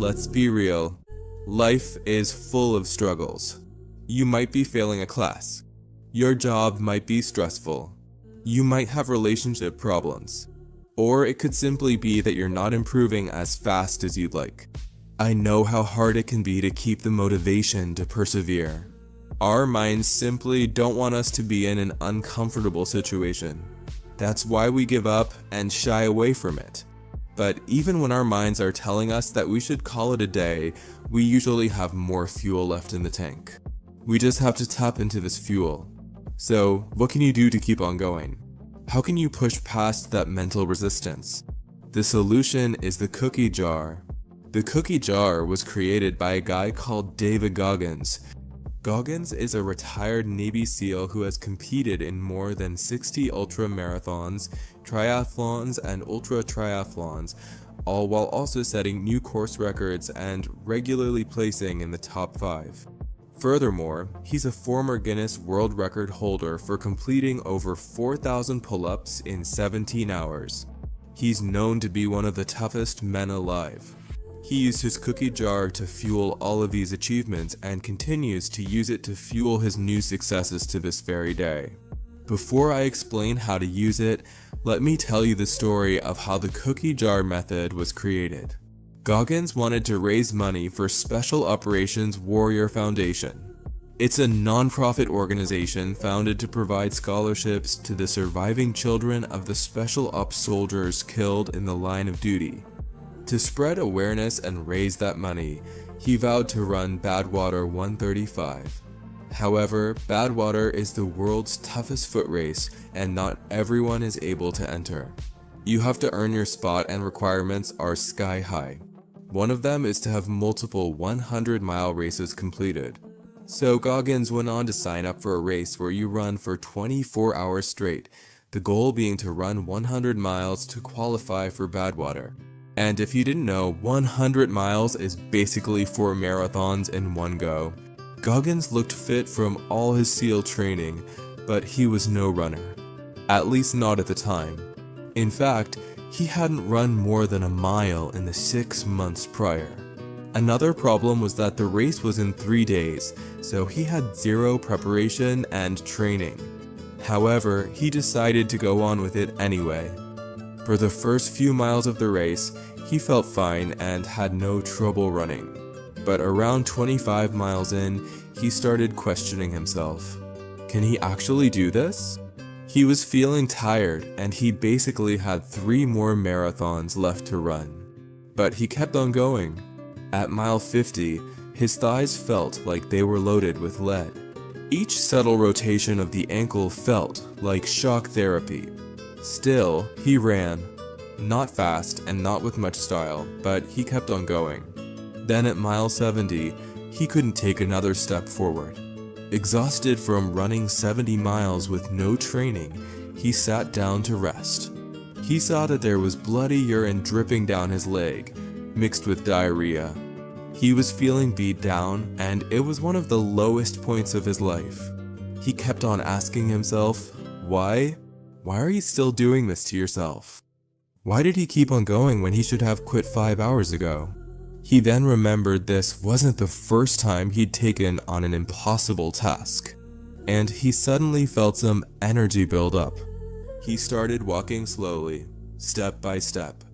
Let's be real. Life is full of struggles. You might be failing a class. Your job might be stressful. You might have relationship problems. Or it could simply be that you're not improving as fast as you'd like. I know how hard it can be to keep the motivation to persevere. Our minds simply don't want us to be in an uncomfortable situation. That's why we give up and shy away from it. But even when our minds are telling us that we should call it a day, we usually have more fuel left in the tank. We just have to tap into this fuel. So, what can you do to keep on going? How can you push past that mental resistance? The solution is the cookie jar. The cookie jar was created by a guy called Goggins. Goggins is a retired Navy SEAL who has competed in more than 60 ultra marathons, triathlons, and ultra triathlons, all while also setting new course records and regularly placing in the top 5. Furthermore, he's a former Guinness World Record holder for completing over 4,000 pull-ups in 17 hours. He's known to be one of the toughest men alive. He used his cookie jar to fuel all of these achievements and continues to use it to fuel his new successes to this very day. Before I explain how to use it, let me tell you the story of how the cookie jar method was created. Goggins wanted to raise money for Special Operations Warrior Foundation. It's a non-profit organization founded to provide scholarships to the surviving children of the Special Ops soldiers killed in the line of duty. To spread awareness and raise that money, he vowed to run Badwater 135. However, Badwater is the world's toughest foot race and not everyone is able to enter. You have to earn your spot and requirements are sky high. One of them is to have multiple 100-mile races completed. So Goggins went on to sign up for a race where you run for 24 hours straight, the goal being to run 100 miles to qualify for Badwater. And if you didn't know, 100 miles is basically 4 marathons in one go. Goggins looked fit from all his SEAL training, but he was no runner. At least not at the time. In fact, he hadn't run more than a mile in the 6 months prior. Another problem was that the race was in 3 days, so he had zero preparation and training. However, he decided to go on with it anyway. For the first few miles of the race, he felt fine and had no trouble running. But around 25 miles in, he started questioning himself. Can he actually do this? He was feeling tired and he basically had 3 more marathons left to run. But he kept on going. At mile 50, his thighs felt like they were loaded with lead. Each subtle rotation of the ankle felt like shock therapy. Still, he ran. Not fast and not with much style, but he kept on going. Then at mile 70, he couldn't take another step forward. Exhausted from running 70 miles with no training, he sat down to rest. He saw that there was bloody urine dripping down his leg, mixed with diarrhea. He was feeling beat down, and it was one of the lowest points of his life. He kept on asking himself, why? Why are you still doing this to yourself? Why did he keep on going when he should have quit 5 hours ago? He then remembered this wasn't the first time he'd taken on an impossible task, and he suddenly felt some energy build up. He started walking slowly, step by step.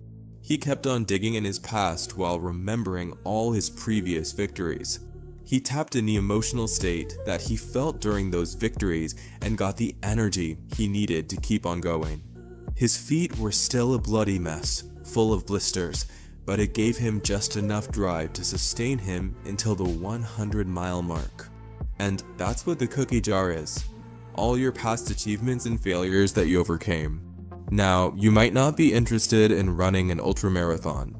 He kept on digging in his past while remembering all his previous victories. He tapped in the emotional state that he felt during those victories and got the energy he needed to keep on going. His feet were still a bloody mess, full of blisters, but it gave him just enough drive to sustain him until the 100-mile mark. And that's what the cookie jar is. All your past achievements and failures that you overcame. Now, you might not be interested in running an ultramarathon.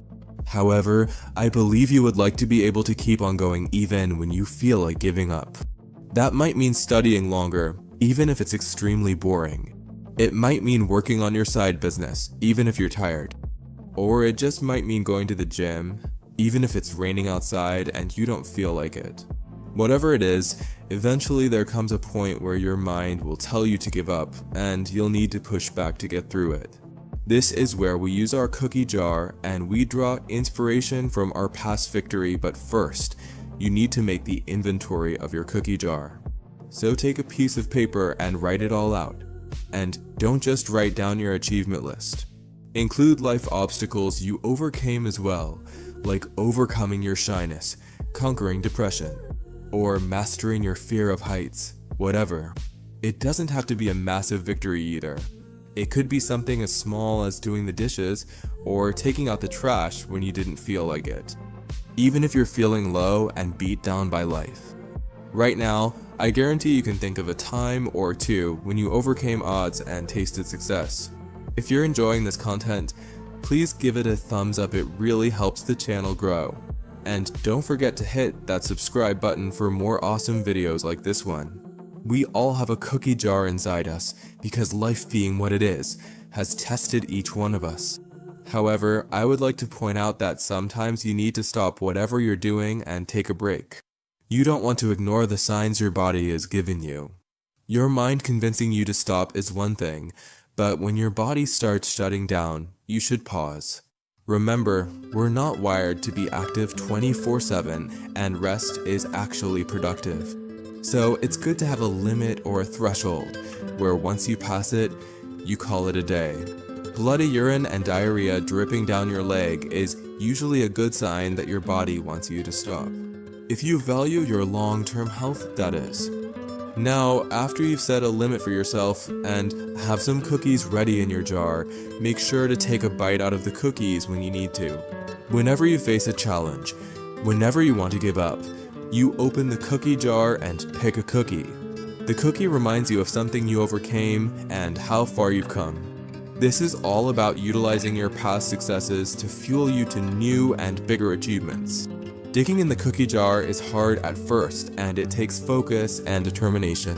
However, I believe you would like to be able to keep on going even when you feel like giving up. That might mean studying longer, even if it's extremely boring. It might mean working on your side business, even if you're tired. Or it just might mean going to the gym, even if it's raining outside and you don't feel like it. Whatever it is, eventually there comes a point where your mind will tell you to give up and you'll need to push back to get through it. This is where we use our cookie jar and we draw inspiration from our past victory, but first, you need to make the inventory of your cookie jar. So take a piece of paper and write it all out. And don't just write down your achievement list. Include life obstacles you overcame as well, like overcoming your shyness, conquering depression, or mastering your fear of heights, whatever. It doesn't have to be a massive victory either. It could be something as small as doing the dishes or taking out the trash when you didn't feel like it. Even if you're feeling low and beat down by life. Right now, I guarantee you can think of a time or two when you overcame odds and tasted success. If you're enjoying this content, please give it a thumbs up, it really helps the channel grow. And don't forget to hit that subscribe button for more awesome videos like this one. We all have a cookie jar inside us because life being what it is has tested each one of us. However, I would like to point out that sometimes you need to stop whatever you're doing and take a break. You don't want to ignore the signs your body is giving you. Your mind convincing you to stop is one thing, but when your body starts shutting down, you should pause. Remember, we're not wired to be active 24/7, and rest is actually productive. So it's good to have a limit or a threshold, where once you pass it, you call it a day. Bloody urine and diarrhea dripping down your leg is usually a good sign that your body wants you to stop. If you value your long-term health, that is. Now, after you've set a limit for yourself and have some cookies ready in your jar, make sure to take a bite out of the cookies when you need to. Whenever you face a challenge, whenever you want to give up, you open the cookie jar and pick a cookie. The cookie reminds you of something you overcame and how far you've come. This is all about utilizing your past successes to fuel you to new and bigger achievements. Digging in the cookie jar is hard at first, and it takes focus and determination.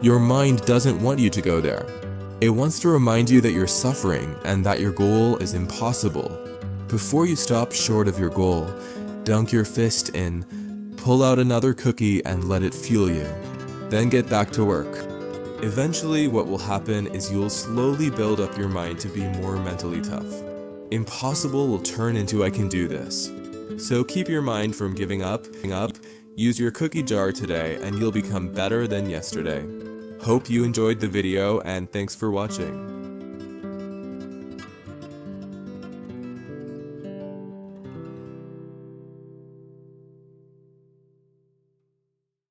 Your mind doesn't want you to go there. It wants to remind you that you're suffering and that your goal is impossible. Before you stop short of your goal, dunk your fist in, pull out another cookie and let it fuel you. Then get back to work. Eventually, what will happen is you'll slowly build up your mind to be more mentally tough. Impossible will turn into I can do this. So keep your mind from giving up. Use your cookie jar today and you'll become better than yesterday. Hope you enjoyed the video and thanks for watching.